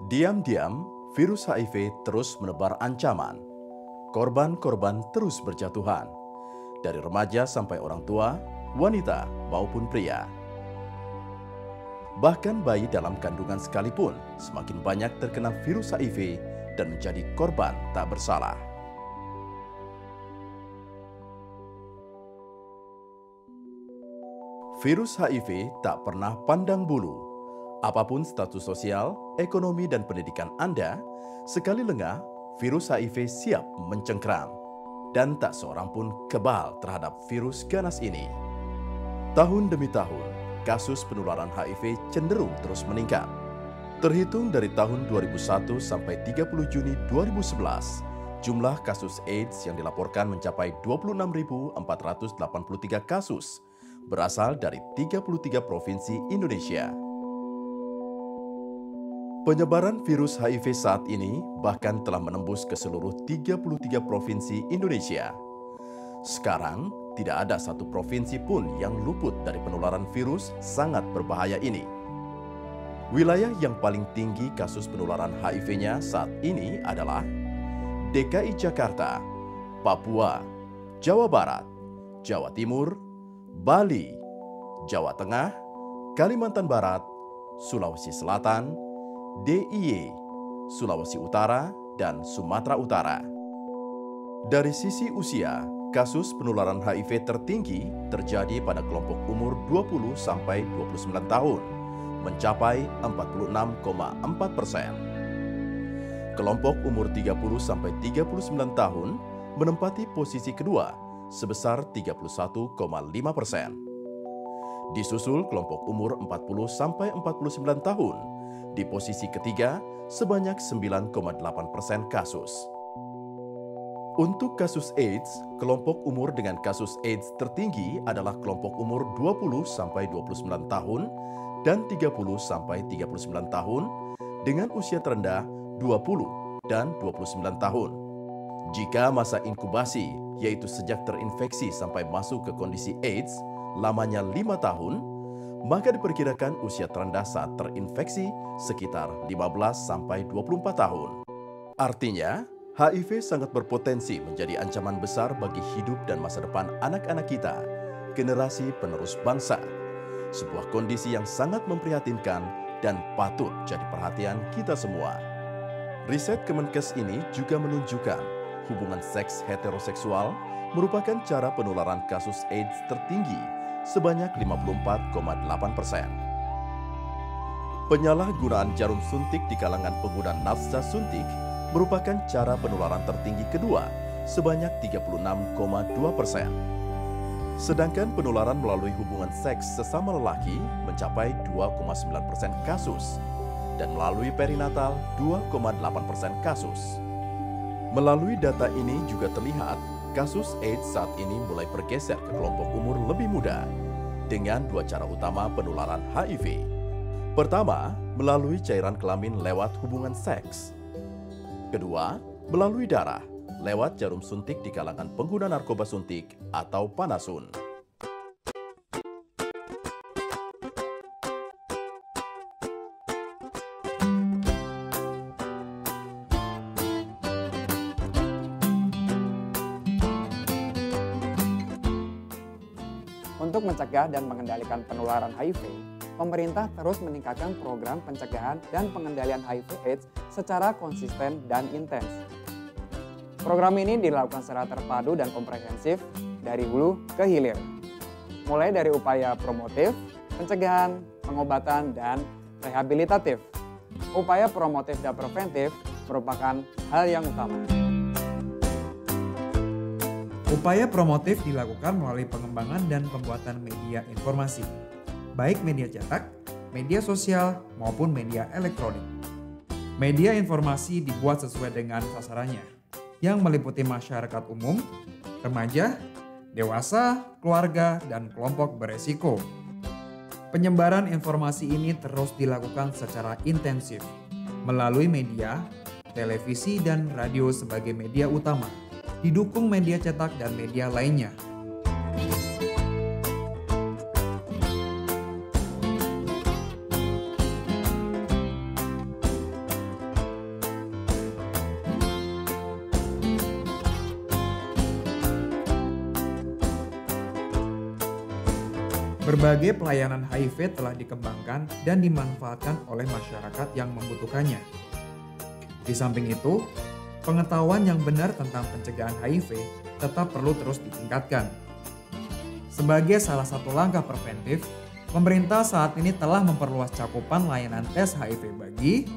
Diam-diam, virus HIV terus menebar ancaman. Korban-korban terus berjatuhan, dari remaja sampai orang tua, wanita maupun pria. Bahkan bayi dalam kandungan sekalipun semakin banyak terkena virus HIV dan menjadi korban tak bersalah. Virus HIV tak pernah pandang bulu. Apapun status sosial, ekonomi, dan pendidikan Anda, sekali lengah, virus HIV siap mencengkram. Dan tak seorang pun kebal terhadap virus ganas ini. Tahun demi tahun, kasus penularan HIV cenderung terus meningkat. Terhitung dari tahun 2001 sampai 30 Juni 2011, jumlah kasus AIDS yang dilaporkan mencapai 26.483 kasus, berasal dari 33 provinsi Indonesia. Penyebaran virus HIV saat ini bahkan telah menembus ke seluruh 33 provinsi Indonesia. Sekarang, tidak ada satu provinsi pun yang luput dari penularan virus sangat berbahaya ini. Wilayah yang paling tinggi kasus penularan HIV-nya saat ini adalah DKI Jakarta, Papua, Jawa Barat, Jawa Timur, Bali, Jawa Tengah, Kalimantan Barat, Sulawesi Selatan, DIY, Sulawesi Utara, dan Sumatera Utara. Dari sisi usia, kasus penularan HIV tertinggi terjadi pada kelompok umur 20 sampai 29 tahun, mencapai 46,4%. Kelompok umur 30 sampai 39 tahun menempati posisi kedua sebesar 31,5%. Disusul kelompok umur 40 sampai 49 tahun di posisi ketiga sebanyak 9,8% kasus. Untuk kasus AIDS, kelompok umur dengan kasus AIDS tertinggi adalah kelompok umur 20 sampai 29 tahun dan 30 sampai 39 tahun dengan usia terendah 20 dan 29 tahun. Jika masa inkubasi, yaitu sejak terinfeksi sampai masuk ke kondisi AIDS, lamanya 5 tahun, maka diperkirakan usia terendah saat terinfeksi sekitar 15 sampai 24 tahun. Artinya, HIV sangat berpotensi menjadi ancaman besar bagi hidup dan masa depan anak-anak kita, generasi penerus bangsa. Sebuah kondisi yang sangat memprihatinkan dan patut jadi perhatian kita semua. Riset Kemenkes ini juga menunjukkan hubungan seks heteroseksual merupakan cara penularan kasus AIDS tertinggi sebanyak 54,8%. Penyalahgunaan jarum suntik di kalangan pengguna nafsa suntik merupakan cara penularan tertinggi kedua sebanyak 36,2%. Sedangkan penularan melalui hubungan seks sesama lelaki mencapai 2,9% kasus dan melalui perinatal 2,8% kasus. Melalui data ini juga terlihat kasus AIDS saat ini mulai bergeser ke kelompok umur lebih muda dengan dua cara utama penularan HIV. Pertama, melalui cairan kelamin lewat hubungan seks. Kedua, melalui darah lewat jarum suntik di kalangan pengguna narkoba suntik atau panasun. Untuk mencegah dan mengendalikan penularan HIV, pemerintah terus meningkatkan program pencegahan dan pengendalian HIV/AIDS secara konsisten dan intens. Program ini dilakukan secara terpadu dan komprehensif dari hulu ke hilir, mulai dari upaya promotif, pencegahan, pengobatan, dan rehabilitatif. Upaya promotif dan preventif merupakan hal yang utama. Upaya promotif dilakukan melalui pengembangan dan pembuatan media informasi, baik media cetak, media sosial, maupun media elektronik. Media informasi dibuat sesuai dengan sasarannya, yang meliputi masyarakat umum, remaja, dewasa, keluarga, dan kelompok beresiko. Penyebaran informasi ini terus dilakukan secara intensif, melalui media, televisi, dan radio sebagai media utama, didukung media cetak dan media lainnya. Berbagai pelayanan HIV telah dikembangkan dan dimanfaatkan oleh masyarakat yang membutuhkannya. Di samping itu, pengetahuan yang benar tentang pencegahan HIV tetap perlu terus ditingkatkan. Sebagai salah satu langkah preventif, pemerintah saat ini telah memperluas cakupan layanan tes HIV bagi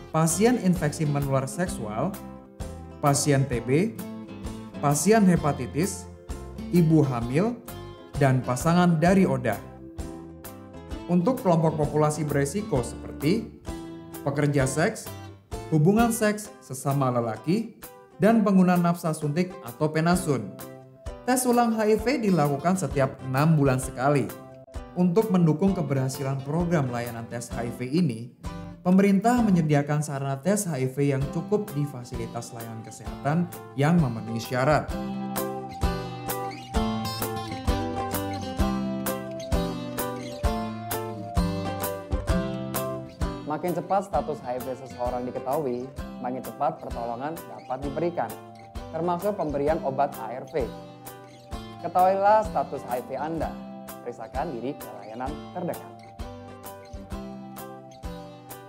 pasien infeksi menular seksual, pasien TB, pasien hepatitis, ibu hamil, dan pasangan dari ODA. Untuk kelompok populasi beresiko seperti pekerja seks, hubungan seks sesama lelaki, dan pengguna nafsa suntik atau penasun. Tes ulang HIV dilakukan setiap 6 bulan sekali. Untuk mendukung keberhasilan program layanan tes HIV ini, pemerintah menyediakan sarana tes HIV yang cukup di fasilitas layanan kesehatan yang memenuhi syarat. Makin cepat status HIV seseorang diketahui, makin cepat pertolongan dapat diberikan, termasuk pemberian obat ARV. Ketahuilah status HIV Anda, periksakan diri ke layanan terdekat.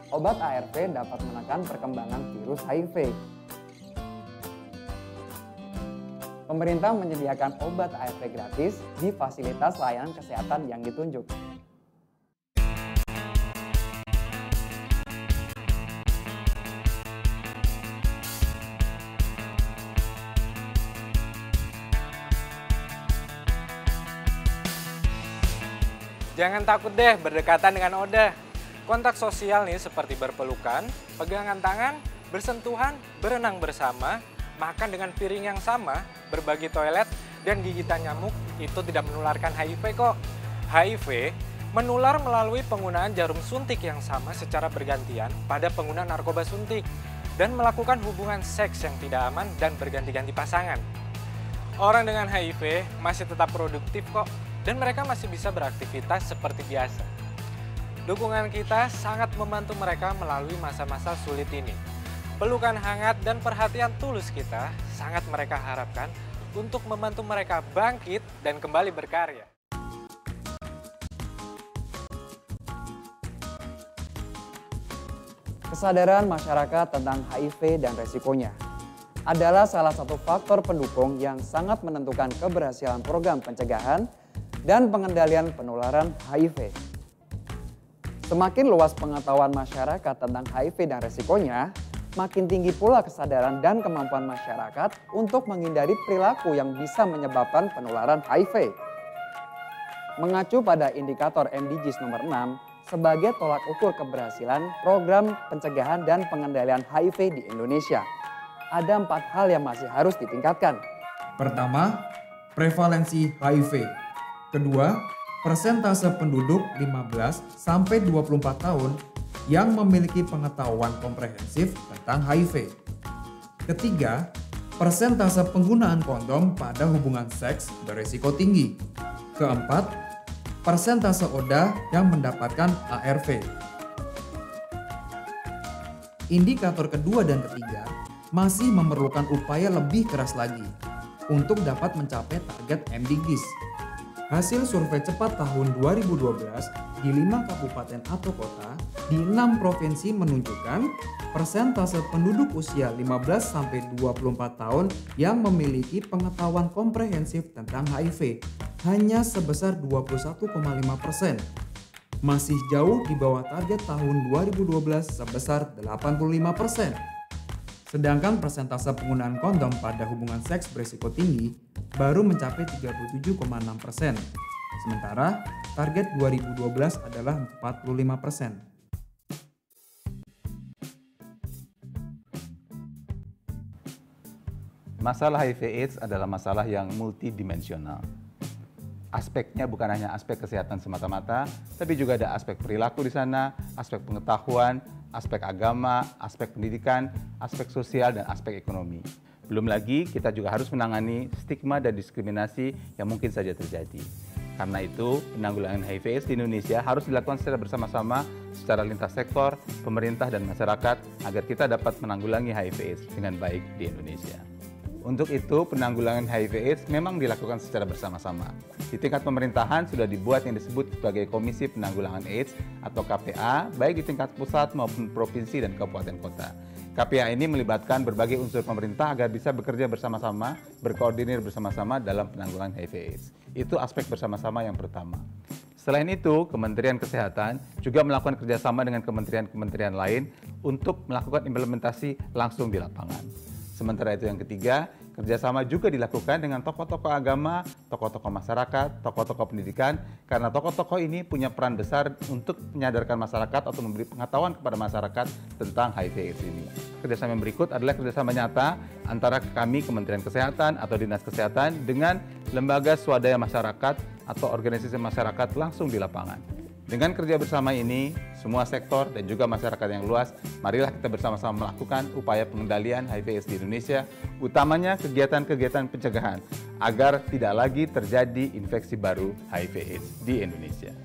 Obat ARV dapat menekan perkembangan virus HIV. Pemerintah menyediakan obat ARV gratis di fasilitas layanan kesehatan yang ditunjuk. Jangan takut deh berdekatan dengan ODA. Kontak sosial nih seperti berpelukan, pegangan tangan, bersentuhan, berenang bersama, makan dengan piring yang sama, berbagi toilet, dan gigitan nyamuk itu tidak menularkan HIV kok. HIV menular melalui penggunaan jarum suntik yang sama secara bergantian pada pengguna narkoba suntik dan melakukan hubungan seks yang tidak aman dan berganti-ganti pasangan. Orang dengan HIV masih tetap produktif kok, dan mereka masih bisa beraktivitas seperti biasa. Dukungan kita sangat membantu mereka melalui masa-masa sulit ini. Pelukan hangat dan perhatian tulus kita sangat mereka harapkan untuk membantu mereka bangkit dan kembali berkarya. Kesadaran masyarakat tentang HIV dan resikonya adalah salah satu faktor pendukung yang sangat menentukan keberhasilan program pencegahan dan pengendalian penularan HIV. Semakin luas pengetahuan masyarakat tentang HIV dan resikonya, makin tinggi pula kesadaran dan kemampuan masyarakat untuk menghindari perilaku yang bisa menyebabkan penularan HIV. Mengacu pada indikator MDGs nomor 6 sebagai tolak ukur keberhasilan program pencegahan dan pengendalian HIV di Indonesia, ada 4 hal yang masih harus ditingkatkan. Pertama, prevalensi HIV. Kedua, persentase penduduk 15-24 tahun yang memiliki pengetahuan komprehensif tentang HIV. Ketiga, persentase penggunaan kondom pada hubungan seks berisiko tinggi. Keempat, persentase ODA yang mendapatkan ARV. Indikator kedua dan ketiga masih memerlukan upaya lebih keras lagi untuk dapat mencapai target MDGs. Hasil survei cepat tahun 2012 di 5 kabupaten atau kota di 6 provinsi menunjukkan persentase penduduk usia 15-24 tahun yang memiliki pengetahuan komprehensif tentang HIV hanya sebesar 21,5%. Masih jauh di bawah target tahun 2012 sebesar 85%. Sedangkan persentase penggunaan kondom pada hubungan seks berisiko tinggi baru mencapai 37,6%. Sementara target 2012 adalah 45%. Masalah HIV/AIDS adalah masalah yang multidimensional. Aspeknya bukan hanya aspek kesehatan semata-mata, tapi juga ada aspek perilaku di sana, aspek pengetahuan, aspek agama, aspek pendidikan, aspek sosial, dan aspek ekonomi. Belum lagi kita juga harus menangani stigma dan diskriminasi yang mungkin saja terjadi. Karena itu, penanggulangan HIV/AIDS di Indonesia harus dilakukan secara bersama-sama, secara lintas sektor, pemerintah, dan masyarakat agar kita dapat menanggulangi HIV/AIDS dengan baik di Indonesia. Untuk itu, penanggulangan HIV/AIDS memang dilakukan secara bersama-sama. Di tingkat pemerintahan sudah dibuat yang disebut sebagai Komisi Penanggulangan AIDS atau KPA, baik di tingkat pusat maupun provinsi dan kabupaten kota. KPA ini melibatkan berbagai unsur pemerintah agar bisa bekerja bersama-sama, berkoordinir bersama-sama dalam penanggulangan HIV/AIDS. Itu aspek bersama-sama yang pertama. Selain itu, Kementerian Kesehatan juga melakukan kerjasama dengan kementerian-kementerian lain untuk melakukan implementasi langsung di lapangan. Sementara itu yang ketiga, kerjasama juga dilakukan dengan tokoh-tokoh agama, tokoh-tokoh masyarakat, tokoh-tokoh pendidikan, karena tokoh-tokoh ini punya peran besar untuk menyadarkan masyarakat atau memberi pengetahuan kepada masyarakat tentang HIV/AIDS ini. Kerjasama yang berikut adalah kerjasama nyata antara kami Kementerian Kesehatan atau Dinas Kesehatan dengan lembaga swadaya masyarakat atau organisasi masyarakat langsung di lapangan. Dengan kerja bersama ini, semua sektor dan juga masyarakat yang luas, marilah kita bersama-sama melakukan upaya pengendalian HIV/AIDS di Indonesia, utamanya kegiatan-kegiatan pencegahan, agar tidak lagi terjadi infeksi baru HIV/AIDS di Indonesia.